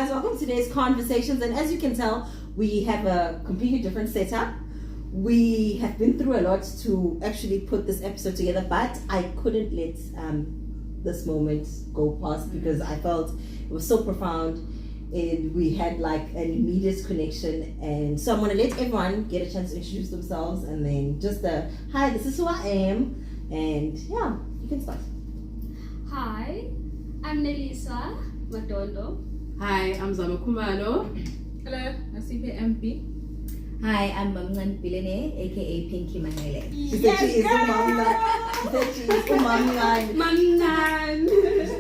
guys, welcome to today's Carrrnversations. And as you can tell, we have a completely different setup. We have been through a lot to actually put this episode together, but I couldn't let this moment go past because I felt it was so profound and we had like an immediate connection. And so I'm going to let everyone get a chance to introduce themselves and then just hi, this is who I am. And yeah, you can start. Hi, I'm Nelisa Matondo. Hi, I'm Zama Kumalo. Hello, Nasibe MP. Hi, I'm Mamnan Bilene, aka Pinky Manele. She said she is the mom.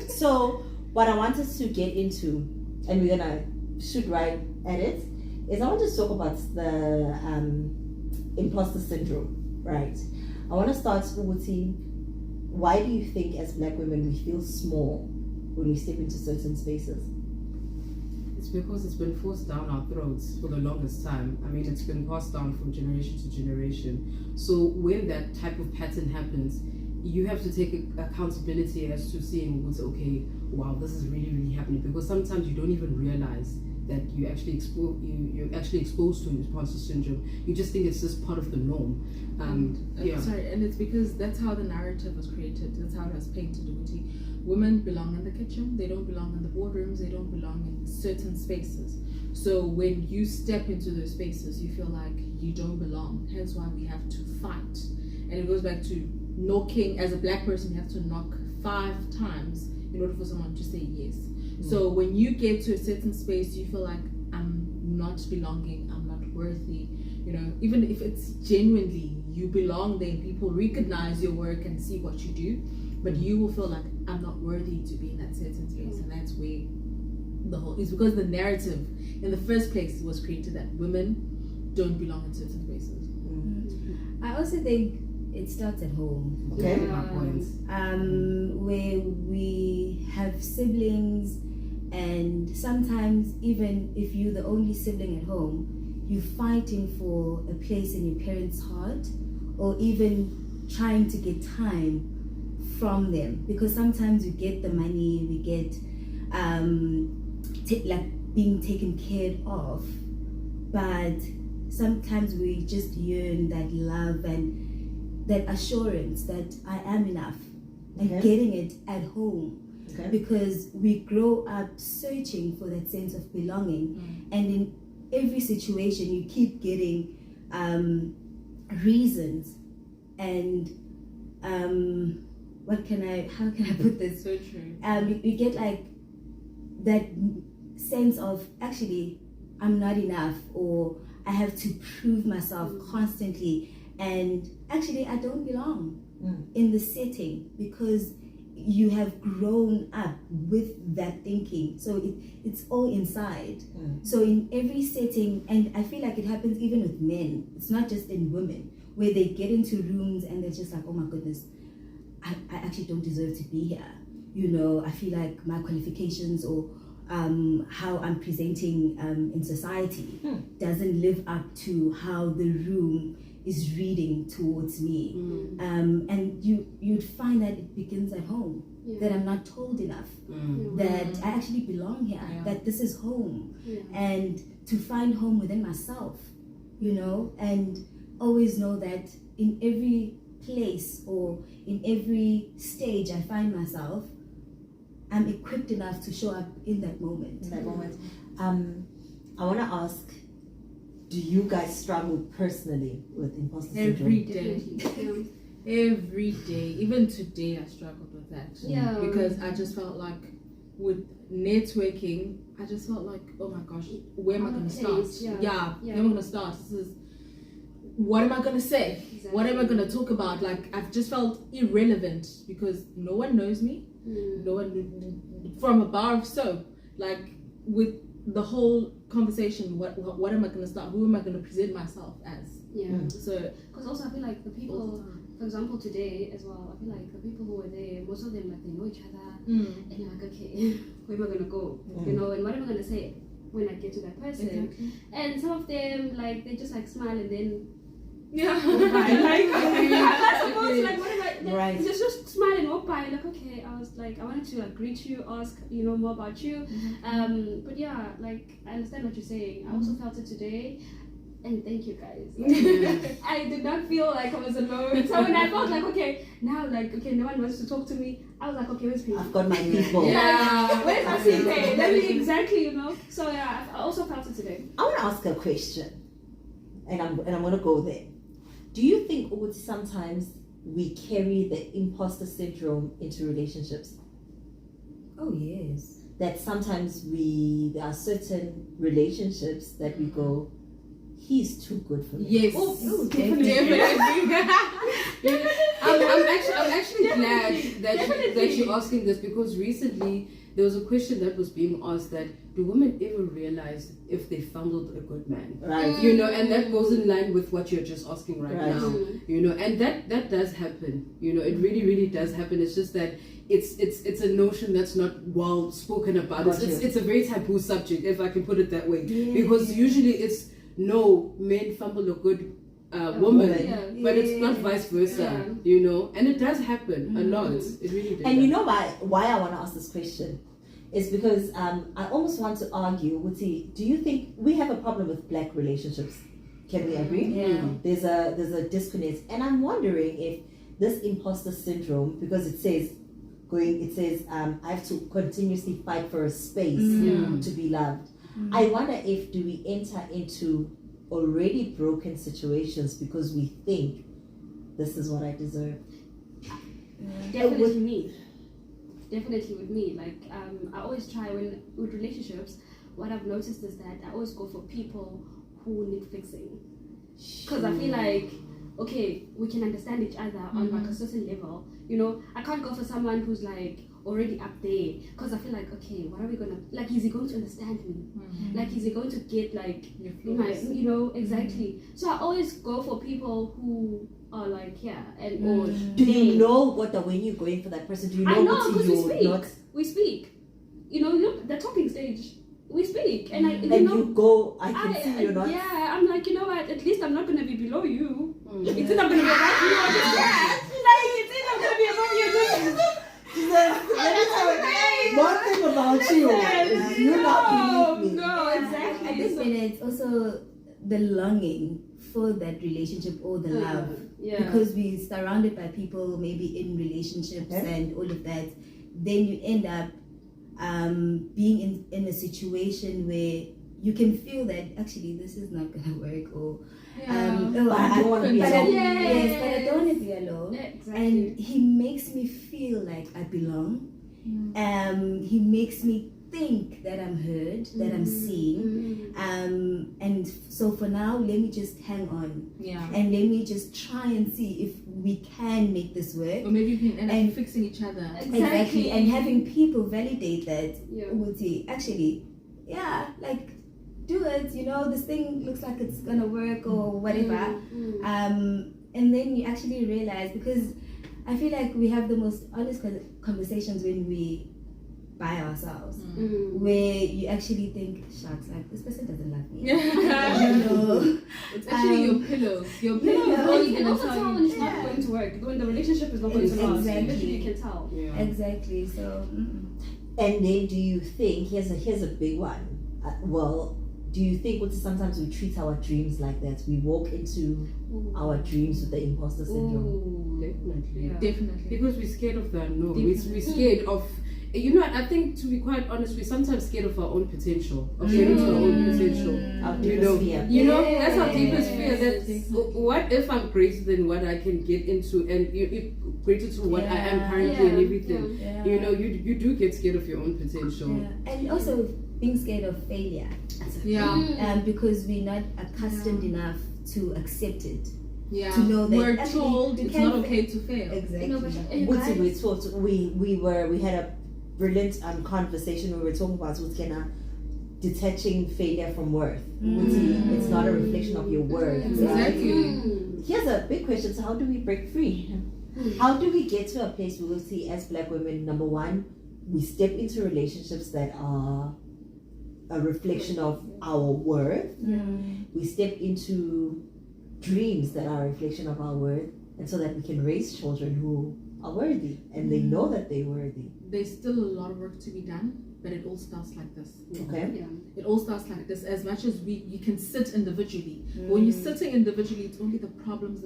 So what I want us to get into, and we're gonna shoot right at it, is I want to talk about the imposter syndrome, right? I want to start with why do you think as Black women we feel small when we step into certain spaces? It's because it's been forced down our throats for the longest time. I mean, it's been passed down from generation to generation. So when that type of pattern happens, you have to take accountability as to seeing what's okay, wow, this is really, really happening. Because sometimes you don't even realize that you're actually exposed to imposter syndrome. You just think it's just part of the norm. Sorry, and it's because that's how the narrative was created. That's how it was painted. Women belong in the kitchen. They don't belong in the boardrooms. They don't belong in certain spaces. So when you step into those spaces, you feel like you don't belong. Hence why we have to fight. And it goes back to knocking. As a Black person, you have to knock 5 times in order for someone to say yes. So when you get to a certain space, you feel like I'm not belonging, I'm not worthy. You know, even if it's genuinely you belong there, people recognize your work and see what you do, but you will feel like I'm not worthy to be in that certain space. And that's where it's because the narrative in the first place was created that women don't belong in certain spaces. I also think it starts at home. Okay. My points. Where we have siblings, and sometimes even if you're the only sibling at home, you're fighting for a place in your parents' heart, or even trying to get time from them, because sometimes we get the money, we get like being taken care of, but sometimes we just yearn that love and that assurance that I am enough, and getting it at home. Because we grow up searching for that sense of belonging, and in every situation you keep getting reasons and how can I put this? So true. You get like that sense of actually I'm not enough, or I have to prove myself constantly, and actually I don't belong in the setting because you have grown up with that thinking. So it's all inside. So in every setting, and I feel like it happens even with men, it's not just in women, where they get into rooms and they're just like, oh my goodness, I actually don't deserve to be here. You know, I feel like my qualifications or how I'm presenting in society doesn't live up to how the room is reading towards me. And you'd find that it begins at home, that I'm not told enough, that I actually belong here, that this is home, and to find home within myself, you know, and always know that in every place or in every stage I find myself, I'm equipped enough to show up in that moment. I want to ask, do you guys struggle personally with imposter syndrome? Every day. Even today I struggled with that. Because I just felt like with networking, I just felt like, oh my gosh, where am I going to start? Where am I going to start? What am I going to say? What am I going to talk about? Like, I've just felt irrelevant because no one knows me. No one from a bar of soap. Like, with the whole conversation, what am I going to start? Who am I going to present myself as? So, because also I feel like the people, for example, today as well, I feel like the people who were there, most of them, like, they know each other, and you're like, okay, where am I going to go? You know, and what am I going to say when I get to that person? And some of them, like, they just like smile and then like, I'm not supposed to, like, what am I, Right. just smiling, walk by, like, okay, I was like, I wanted to like greet you, ask, more about you. But yeah, like, I understand what you're saying. I also felt it today. And thank you guys. I did not feel like I was alone. So when I felt like, okay, now like, okay, no one wants to talk to me, I was like, okay, where's people? I've got my people. Yeah, where's my CPA? Let me exactly, So yeah, I also felt it today. I want to ask a question, and I'm going to go there. Do you think sometimes we carry the imposter syndrome into relationships? Oh yes. That sometimes there are certain relationships that we go, he's too good for me. Yes. Oh, Definitely. I'm actually glad that you're asking this, because recently there was a question that was being asked, that do women ever realize if they fumbled a good man? Right. And that goes in line with what you're just asking right now. Mm. And that does happen. It really, really does happen. It's just that it's a notion that's not well spoken about. It's a very taboo subject, if I can put it that way. Yeah. Because usually it's no, men fumble a good woman, but it's not vice versa, and it does happen a lot. It really does. And you know why I want to ask this question is because I almost want to argue, Wuti, do you think we have a problem with black relationships? Can we agree? Yeah. There's a disconnect, and I'm wondering if this imposter syndrome, because it says I have to continuously fight for a space to be loved. I wonder if do we enter into already broken situations because we think this is what I deserve. Definitely me. Definitely with me. Like I always try with relationships. What I've noticed is that I always go for people who need fixing, because I feel like, okay, we can understand each other on like a certain level. I can't go for someone who's like already up there, because I feel like, okay, what are we gonna, like, is he going to understand me? Like, is he going to get like exactly? So I always go for people who are like, or do you know when you're going for that person? Do you know? I know, because we speak. speak. The talking stage. We speak, and you go. I can see you're not. Yeah, I'm like, at least I'm not gonna be below you. It's not gonna be above you. It's not gonna be above you. Let me tell you one thing about you. You're not beneath me. No, exactly. I think when it's also the longing for that relationship or the love, because we're surrounded by people, maybe in relationships and all of that, then you end up being in a situation where you can feel that actually this is not gonna work, or but I don't want to be alone. Yes, but I don't want to be alone. Exactly. And he makes me feel like I belong. He makes me think that I'm heard, that I'm seen. And so for now, let me just hang on. Yeah. And let me just try and see if we can make this work. Or maybe you can end up fixing each other. Exactly. And having people validate that. Yeah. Wuti, actually, like, do it, this thing looks like it's gonna work or whatever. And then you actually realize, because I feel like we have the most honest conversations when we by ourselves, where you actually think, shucks, like, this person doesn't love me. It's actually your pillow. Your pillow is all You you can can also tell tell when it's not going to work, when the relationship is not going to last. Exactly. Literally, you can tell. Yeah. Exactly. So. And then, do you think here's a big one? Do you think sometimes we treat our dreams like that? We walk into our dreams with the imposter syndrome. Definitely. Yeah. Definitely. Because we're scared of the unknown. We're scared of, I think, to be quite honest, we're sometimes scared of our own potential, of getting to our own potential. Our deepest fear. That's our deepest fear. That what if I'm greater than what I can get into, and greater to what I am currently and everything. Yeah. You do get scared of your own potential. Yeah. And also being scared of failure. Yeah. Because we're not accustomed enough to accept it. Yeah. To know that we're actually told you it's can not fail. okay to fail. Exactly. We talked. We had a brilliant conversation. We were talking about detaching failure from worth. It's not a reflection of your worth. Exactly. Here's a big question: so how do we break free? How do we get to a place where we see, as Black women, number one, we step into relationships that are a reflection of our worth. We step into dreams that are a reflection of our worth, and so that we can raise children who are worthy and they know that they're worthy. There's still a lot of work to be done, but it all starts like this. Okay. Yeah. It all starts like this. As much as you can sit individually. When you're sitting individually, it's only the problems,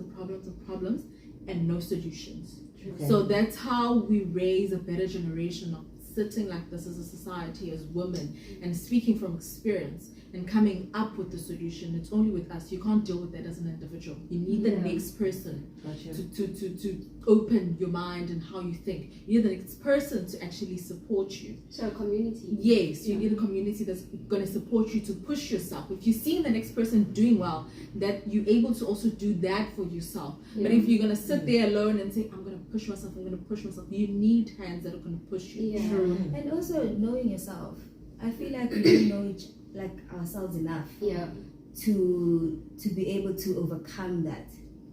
and no solutions. Okay. So that's how we raise a better generation of sitting like this as a society, as women, and speaking from experience and coming up with the solution. It's only with us. You can't deal with that as an individual. You need the next person Gotcha. to open your mind and how you think. You need the next person to actually support you. So a community. Yes, you need a community that's going to support you to push yourself. If you're seeing the next person doing well, that you're able to also do that for yourself. But if you're going to sit there alone and say, I'm going to push myself, you need hands that are going to push you. Yeah. And also knowing yourself. I feel like we don't know ourselves enough Yeah. to be able to overcome that.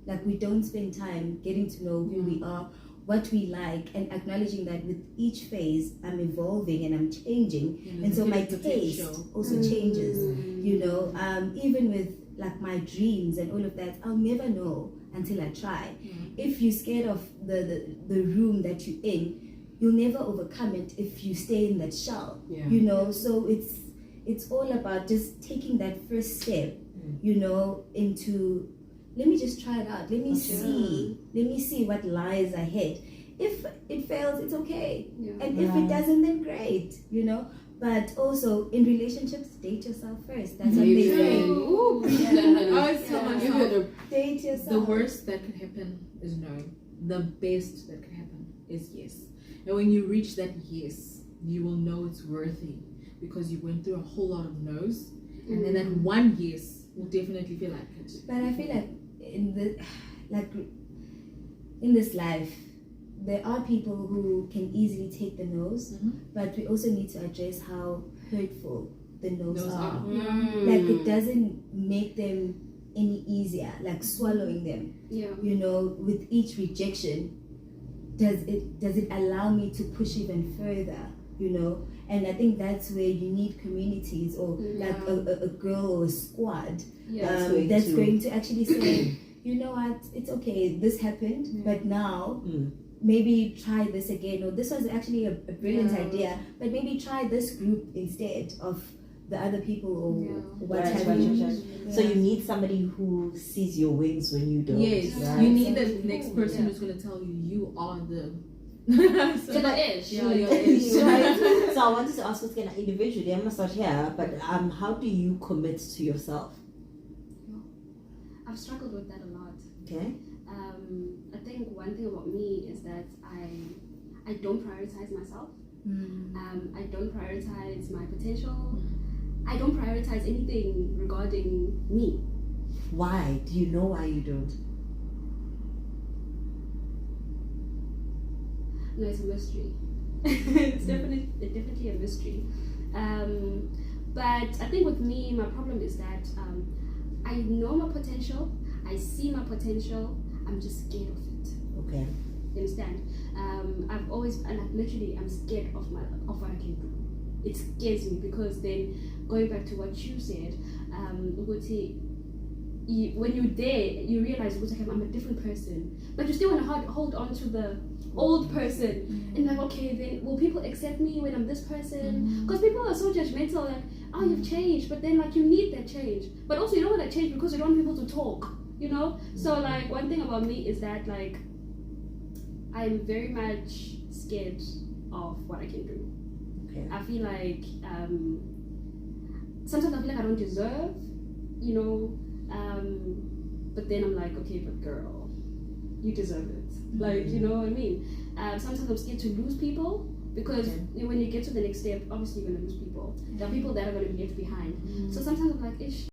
Like we don't spend time getting to know who we are, what we like, and acknowledging that with each phase I'm evolving and I'm changing, and so my taste also changes. You know, even with like my dreams and all of that, I'll never know until I try. If you're scared of the room that you're in, you'll never overcome it if you stay in that shell. You know, so it's all about just taking that first step, you know, into let me just try it out. Let me see what lies ahead. If it fails, it's okay. And if it doesn't, then great, you know. But also in relationships, date yourself first. That's what they say. I always tell myself, date yourself. the worst that could happen is no. The best that could happen is yes. And when you reach that yes, you will know it's worthy because you went through a whole lot of no's, and then that one yes will definitely feel like it. But I feel like in this life, there are people who can easily take the no's, but we also need to address how hurtful the no's are. Like it doesn't make them any easier, like swallowing them. You know, with each rejection, does it allow me to push even further? You know, and I think that's where you need communities or like a girl or a squad that's going to actually say, you know what, it's okay, this happened, but now maybe try this again, or this was actually a brilliant idea, but maybe try this group instead of the other people or what have you. So you need somebody who sees your wings when you don't. Yes, right? you need the next person who's going to tell you you are the So the ish. Yeah, your ish. So I wanted to ask what's going to individually, I'm going to start here, but how do you commit to yourself? I've struggled with that a lot. Okay. I think one thing about me is that I don't prioritize myself. I don't prioritize my potential. I don't prioritize anything regarding me. Why? Do you know why you don't? No, it's a mystery. It's definitely a mystery. But I think with me, my problem is that I know my potential. I see my potential. I'm just scared of it. Okay. You understand? I've always, and I'm scared of what I can do. It scares me because then, going back to what you said, when you're there, you realize, I'm a different person, but you still want to hold on to the old person, and like, okay, then will people accept me when I'm this person? Because people are so judgmental, like, oh, you've changed, but then like you need that change, but also you don't want to change because you don't want people to talk, you know. So like one thing about me is that like I'm very much scared of what I can do. Okay. I feel like sometimes I feel like I don't deserve, you know, but then I'm like, okay, but girl, you deserve it. Like, you know what I mean? Sometimes I'm scared to lose people because when you get to the next step, obviously you're going to lose people. There are people that are going to be left behind. So sometimes I'm like, ish.